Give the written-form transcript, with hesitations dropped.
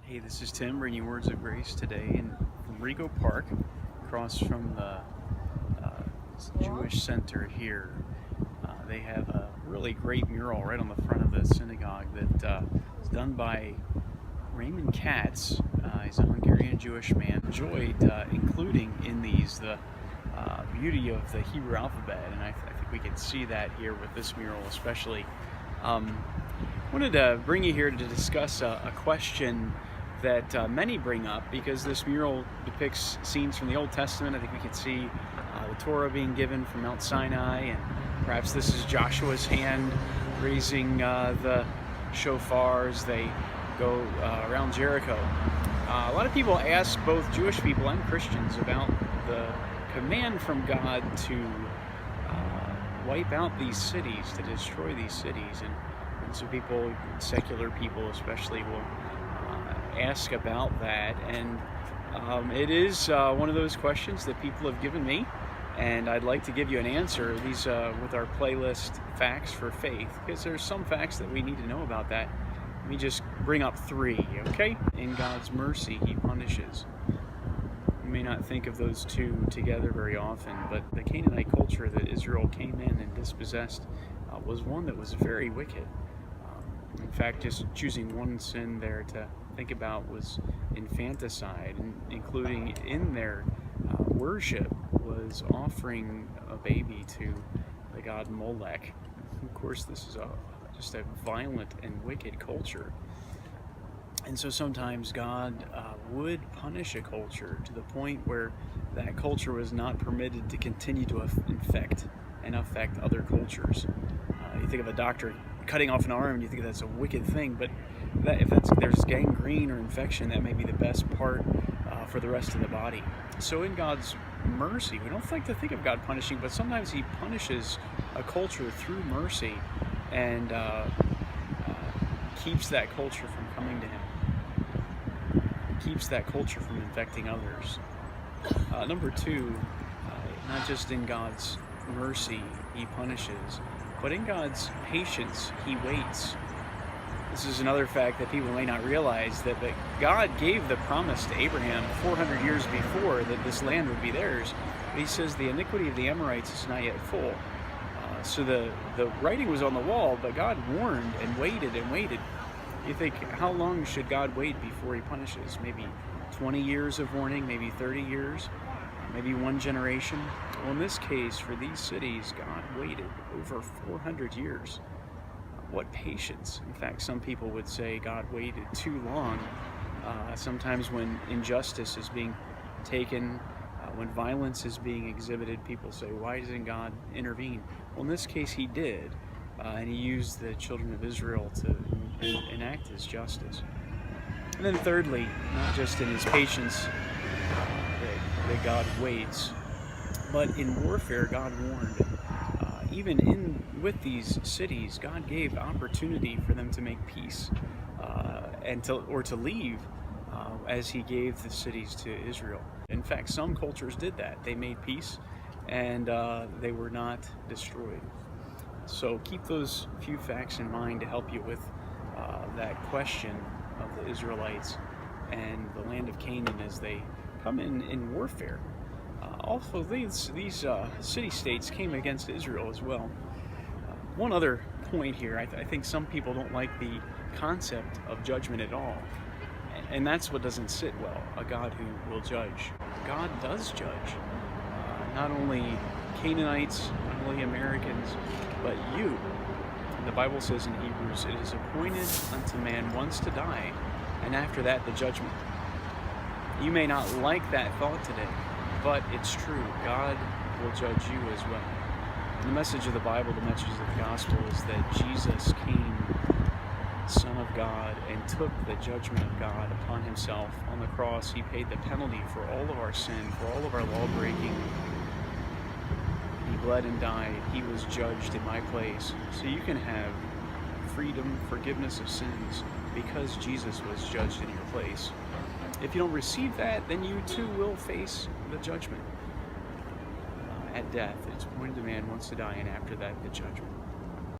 Hey, this is Tim bringing you Words of Grace today from Rego Park, across from the Jewish Center here. They have a really great mural right on the front of the synagogue that is done by Raymond Katz. He's a Hungarian Jewish man. Enjoyed including in these the beauty of the Hebrew alphabet, and I think we can see that here with this mural especially. Wanted to bring you here to discuss a question that many bring up, because this mural depicts scenes from the Old Testament. I think we can see the Torah being given from Mount Sinai, and perhaps this is Joshua's hand raising the shofar as they go around Jericho. A lot of people ask, both Jewish people and Christians, about the command from God to wipe out these cities, to destroy these cities. And so people, secular people especially, will ask about that, and it is one of those questions that people have given me, and I'd like to give you an answer. These with our playlist, Facts for Faith, because there's some facts that we need to know about that. Let me just bring up three, okay? In God's mercy, He punishes. You may not think of those two together very often, but the Canaanite culture that Israel came in and dispossessed was one that was very wicked. In fact, just choosing one sin there to think about was infanticide, and including in their worship was offering a baby to the god Molech. Of course, this is just a violent and wicked culture. And so sometimes God would punish a culture to the point where that culture was not permitted to continue to infect and affect other cultures. You think of a doctor cutting off an arm, you think that's a wicked thing, but if there's gangrene or infection, that may be the best part for the rest of the body. So in God's mercy, we don't like to think of God punishing, but sometimes He punishes a culture through mercy and keeps that culture from coming to Him, keeps that culture from infecting others. Number two, not just in God's mercy He punishes, but in God's patience He waits. This is another fact that people may not realize, that God gave the promise to Abraham 400 years before that this land would be theirs. But He says the iniquity of the Amorites is not yet full. So the writing was on the wall, but God warned and waited and waited. You think, how long should God wait before He punishes? Maybe 20 years of warning, maybe 30 years, maybe one generation. Well, in this case, for these cities, God waited over 400 years. What patience. In fact, some people would say God waited too long. Sometimes when injustice is being taken, when violence is being exhibited, people say, why doesn't God intervene? Well, in this case, He did, and He used the children of Israel to enact His justice. And then thirdly, not just in His patience that God waits, but in warfare, God warned. Even with these cities, God gave opportunity for them to make peace and to leave, as He gave the cities to Israel. In fact, some cultures did that. They made peace, and they were not destroyed. So keep those few facts in mind to help you with that question of the Israelites and the land of Canaan as they come in warfare. Also, these city-states came against Israel as well. One other point here, I think some people don't like the concept of judgment at all, and that's what doesn't sit well, a God who will judge. God does judge, not only Canaanites, not only Americans, but you. The Bible says in Hebrews, it is appointed unto man once to die, and after that the judgment. You may not like that thought today, but it's true. God will judge you as well. And the message of the Bible, the message of the gospel, is that Jesus came, Son of God, and took the judgment of God upon Himself on the cross. He paid the penalty for all of our sin, for all of our law-breaking. He bled and died. He was judged in my place. So you can have freedom, forgiveness of sins, because Jesus was judged in your place. If you don't receive that, then you too will face the judgment at death. It's appointed to man once to die, and after that, the judgment.